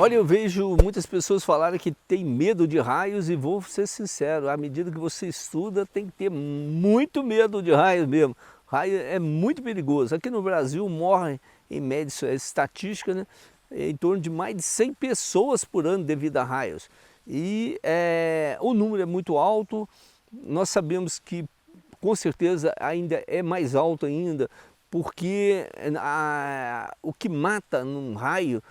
Olha, eu vejo muitas pessoas falarem que tem medo de raios e vou ser sincero, à medida que você estuda tem que ter muito medo de raios mesmo. Raio é muito perigoso. Aqui no Brasil morrem, em média, isso é estatística, né? Em torno de mais de 100 pessoas por ano devido a raios. E o número é muito alto, nós sabemos que com certeza ainda é mais alto ainda, porque o que mata num raio,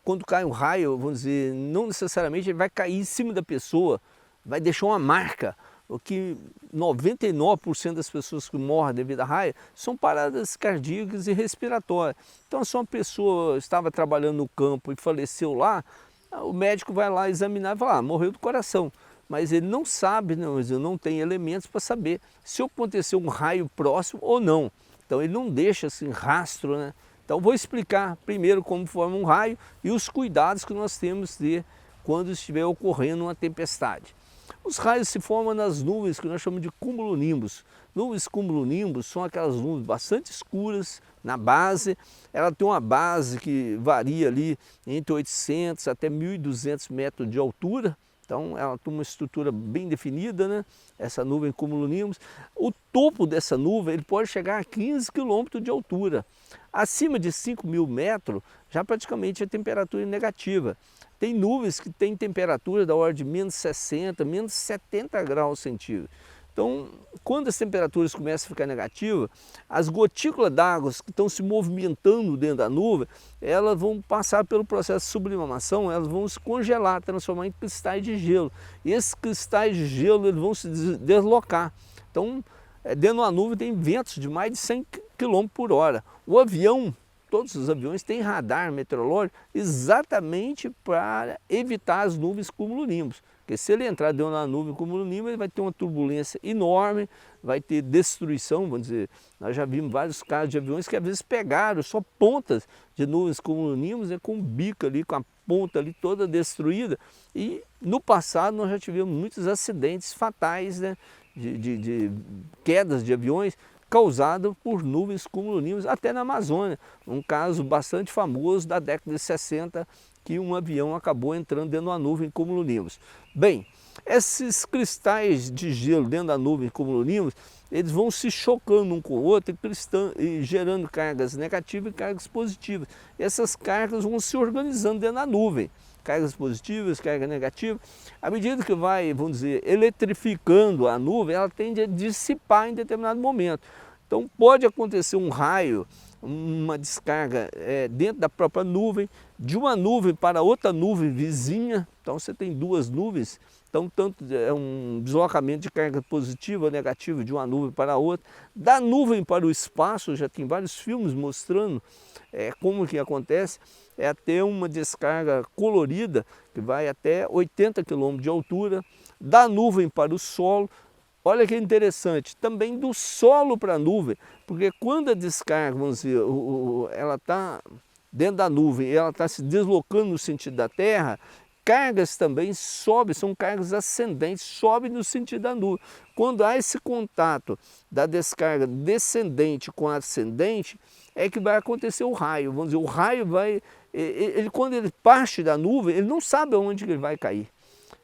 quando cai um raio, vamos dizer, não necessariamente ele vai cair em cima da pessoa, vai deixar uma marca. O que 99% das pessoas que morrem devido a raio são paradas cardíacas e respiratórias. Então, se uma pessoa estava trabalhando no campo e faleceu lá, o médico vai lá examinar e fala, morreu do coração. Mas ele não sabe, não tem elementos para saber se aconteceu um raio próximo ou não. Então ele não deixa assim rastro, né? Então vou explicar primeiro como forma um raio e os cuidados que nós temos de ter quando estiver ocorrendo uma tempestade. Os raios se formam nas nuvens que nós chamamos de cumulonimbus. Nuvens cumulonimbus são aquelas nuvens bastante escuras na base. Ela tem uma base que varia ali entre 800 até 1.200 metros de altura. Então ela tem uma estrutura bem definida, né? Essa nuvem cumulonimbus. O topo dessa nuvem ele pode chegar a 15 quilômetros de altura. Acima de 5.000 metros já praticamente a temperatura é negativa. Tem nuvens que têm temperatura da ordem de menos 60, menos 70 graus centígrados. Então, quando as temperaturas começam a ficar negativas, as gotículas d'água que estão se movimentando dentro da nuvem, elas vão passar pelo processo de sublimação, elas vão se congelar, transformar em cristais de gelo. E esses cristais de gelo eles vão se deslocar. Então, dentro da nuvem tem ventos de mais de 100 km por hora. O avião, todos os aviões têm radar meteorológico exatamente para evitar as nuvens cumulonimbus. Porque se ele entrar dentro da nuvem cumulonimbus, ele vai ter uma turbulência enorme, vai ter destruição, vamos dizer. Nós já vimos vários casos de aviões que às vezes pegaram só pontas de nuvens cumulonimbus, com o bico ali, com a ponta ali toda destruída. E no passado nós já tivemos muitos acidentes fatais, né, de quedas de aviões, causado por nuvens cumulonimbus, até na Amazônia. Um caso bastante famoso da década de 60, que um avião acabou entrando dentro de uma nuvem cumulonimbus. Bem, esses cristais de gelo dentro da nuvem cumulonimbus, eles vão se chocando um com o outro e gerando cargas negativas e cargas positivas. E essas cargas vão se organizando dentro da nuvem. Cargas positivas, carga negativa. À medida que vai, vamos dizer, eletrificando a nuvem, ela tende a dissipar em determinado momento. Então pode acontecer um raio, uma descarga dentro da própria nuvem, de uma nuvem para outra nuvem vizinha. Então você tem duas nuvens, então tanto é um deslocamento de carga positiva ou negativa de uma nuvem para a outra. Da nuvem para o espaço, já tem vários filmes mostrando como que acontece. É até uma descarga colorida, que vai até 80 km de altura, da nuvem para o solo. Olha que interessante, também do solo para a nuvem, porque quando a descarga, vamos dizer, ela está dentro da nuvem, ela está se deslocando no sentido da Terra, cargas também sobem, são cargas ascendentes, sobem no sentido da nuvem. Quando há esse contato da descarga descendente com a ascendente, é que vai acontecer o raio. Vamos dizer, o raio vai, quando ele parte da nuvem, ele não sabe aonde ele vai cair.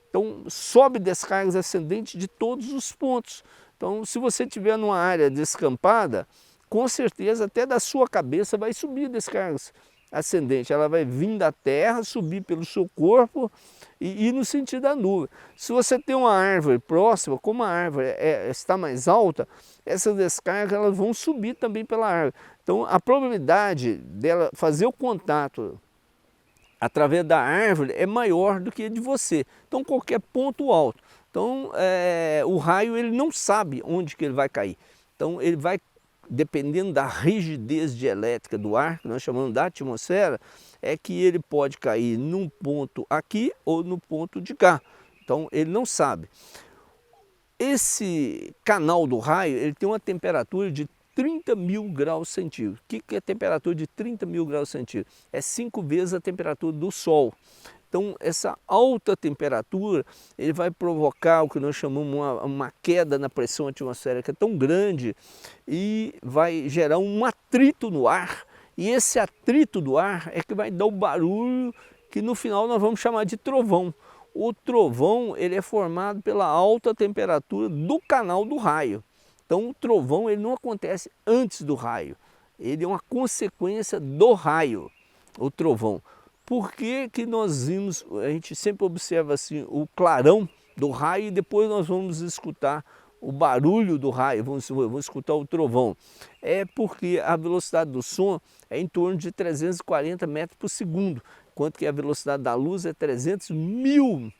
Então sobe descargas ascendentes de todos os pontos. Então se você estiver numa área descampada, com certeza até da sua cabeça vai subir descargas ascendentes. Ela vai vir da terra, subir pelo seu corpo e ir no sentido da nuvem. Se você tem uma árvore próxima, como a árvore está mais alta, essas descargas elas vão subir também pela árvore. Então a probabilidade dela fazer o contato através da árvore é maior do que de você. Então qualquer ponto alto. Então o raio ele não sabe onde que ele vai cair. Então ele vai, dependendo da rigidez dielétrica do ar, que nós chamamos da atmosfera, é que ele pode cair num ponto aqui ou no ponto de cá. Então ele não sabe. Esse canal do raio ele tem uma temperatura de 30.000 graus centígrados. O que é a temperatura de 30.000 graus centígrados? É 5 vezes a temperatura do Sol. Então essa alta temperatura ele vai provocar o que nós chamamos uma queda na pressão atmosférica tão grande e vai gerar um atrito no ar. E esse atrito do ar é que vai dar o barulho que no final nós vamos chamar de trovão. O trovão ele é formado pela alta temperatura do canal do raio. Então o trovão ele não acontece antes do raio, ele é uma consequência do raio, o trovão. Por que que nós vimos, a gente sempre observa assim o clarão do raio e depois nós vamos escutar o barulho do raio, vamos escutar o trovão? É porque a velocidade do som é em torno de 340 metros por segundo, enquanto que a velocidade da luz é 300 mil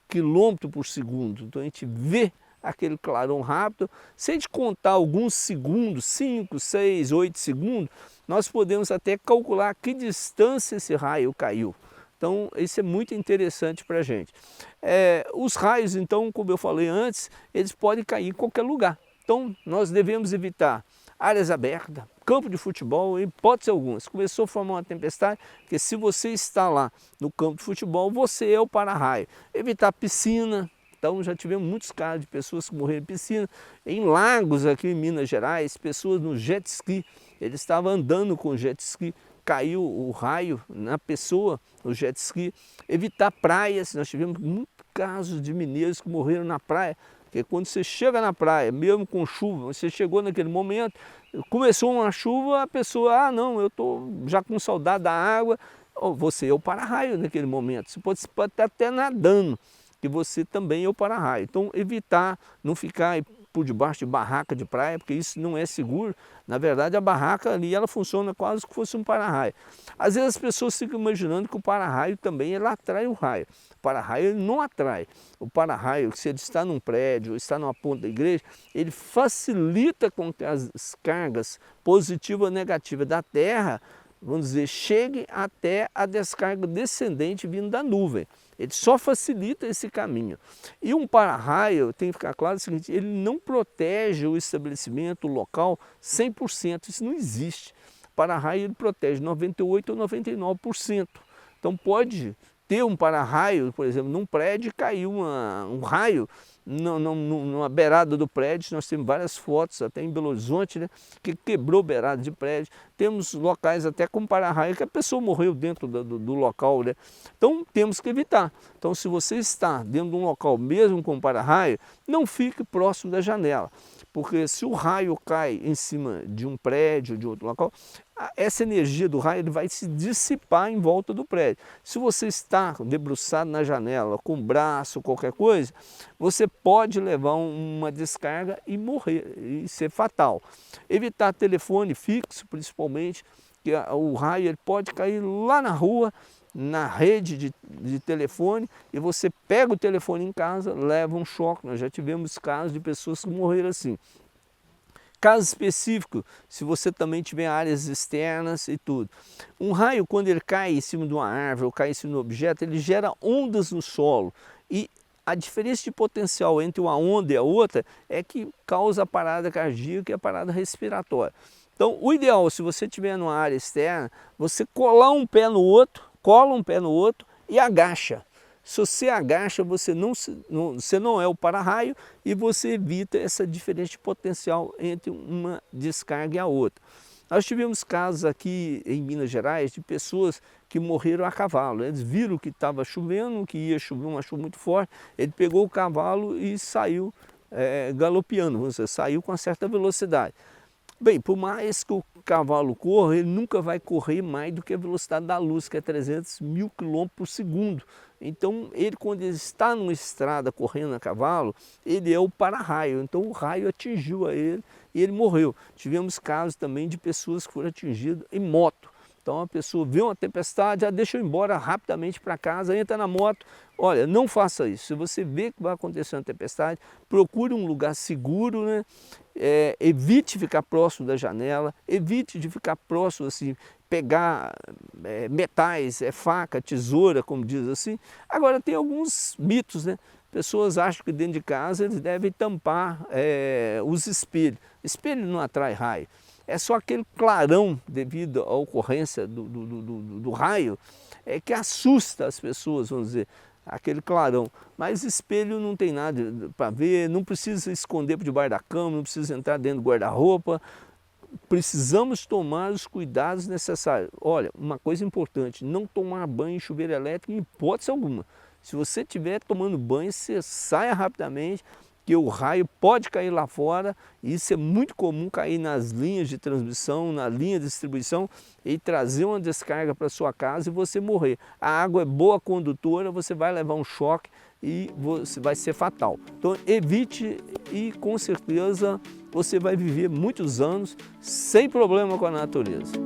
quilômetros por segundo. Então a gente vê aquele clarão rápido. Se a gente contar alguns segundos, 5, 6, 8 segundos, nós podemos até calcular a que distância esse raio caiu. Então isso é muito interessante para a gente. Os raios, então, como eu falei antes, eles podem cair em qualquer lugar. Então nós devemos evitar áreas abertas, campo de futebol, em hipótese alguma. Se começou a formar uma tempestade, porque se você está lá no campo de futebol, você é o para-raio. Evitar piscina. Então já tivemos muitos casos de pessoas que morreram em piscina, em lagos aqui em Minas Gerais, pessoas no jet ski, ele estava andando com jet ski, caiu o raio na pessoa, no jet ski. Evitar praias, nós tivemos muitos casos de mineiros que morreram na praia, porque quando você chega na praia, mesmo com chuva, você chegou naquele momento, começou uma chuva, a pessoa, não, eu estou já com saudade da água, você é o para-raio naquele momento, você pode estar até nadando, que você também é o para-raio. Então evitar, não ficar por debaixo de barraca de praia, porque isso não é seguro. Na verdade a barraca ali ela funciona quase que fosse um para-raio. Às vezes as pessoas ficam imaginando que o para-raio também ele atrai o raio. O para-raio ele não atrai. O para-raio, se ele está num prédio, ou está numa ponta da igreja, ele facilita com que as cargas positivas ou negativas da terra, vamos dizer, cheguem até a descarga descendente vindo da nuvem. Ele só facilita esse caminho. E um para-raio, tem que ficar claro o seguinte, ele não protege o estabelecimento, o local, 100%, isso não existe. O para-raio ele protege 98% ou 99%. Então pode ter um para-raio, por exemplo, num prédio caiu um raio numa beirada do prédio. Nós temos várias fotos, até em Belo Horizonte, né, que quebrou beirada de prédio. Temos locais até com para-raio que a pessoa morreu dentro do local, né? Então temos que evitar. Então se você está dentro de um local mesmo com para-raio, não fique próximo da janela, porque se o raio cai em cima de um prédio, de outro local, essa energia do raio ele vai se dissipar em volta do prédio. Se você está debruçado na janela, com o braço, qualquer coisa, você pode levar uma descarga e morrer, e ser fatal. Evitar telefone fixo, principalmente, que o raio ele pode cair lá na rua, na rede de telefone, e você pega o telefone em casa, leva um choque. Nós já tivemos casos de pessoas que morreram assim. Caso específico, se você também tiver áreas externas e tudo. Um raio, quando ele cai em cima de uma árvore ou cai em cima de um objeto, ele gera ondas no solo. E a diferença de potencial entre uma onda e a outra é que causa a parada cardíaca e a parada respiratória. Então, o ideal, se você estiver numa área externa, você colar um pé no outro, cola um pé no outro e agacha. Se você agacha, você não é o para-raio e você evita essa diferença de potencial entre uma descarga e a outra. Nós tivemos casos aqui em Minas Gerais de pessoas que morreram a cavalo. Eles viram que estava chovendo, que ia chover uma chuva muito forte, ele pegou o cavalo e saiu galopeando, você saiu com uma certa velocidade. Bem, por mais que o cavalo corra, ele nunca vai correr mais do que a velocidade da luz, que é 300 mil quilômetros por segundo. Então, ele quando ele está numa estrada correndo a cavalo, ele é o para-raio. Então, o raio atingiu a ele e ele morreu. Tivemos casos também de pessoas que foram atingidas em moto. Então, a pessoa vê uma tempestade, deixa eu ir embora rapidamente para casa, entra na moto. Olha, não faça isso. Se você vê que vai acontecer uma tempestade, procure um lugar seguro, né? Evite ficar próximo da janela, evite de ficar próximo, assim, pegar metais, faca, tesoura, como diz assim. Agora, tem alguns mitos, né? Pessoas acham que dentro de casa eles devem tampar os espelhos. Espelho não atrai raio. É só aquele clarão devido à ocorrência do raio que assusta as pessoas, vamos dizer, aquele clarão. Mas espelho não tem nada para ver, não precisa esconder por debaixo da cama, não precisa entrar dentro do guarda-roupa. precisamos tomar os cuidados necessários. Olha, uma coisa importante, não tomar banho em chuveiro elétrico em hipótese alguma. Se você estiver tomando banho, você saia rapidamente, que o raio pode cair lá fora, e isso é muito comum cair nas linhas de transmissão, na linha de distribuição, e trazer uma descarga para sua casa e você morrer. A água é boa condutora, você vai levar um choque e você vai ser fatal. Então evite e com certeza você vai viver muitos anos sem problema com a natureza.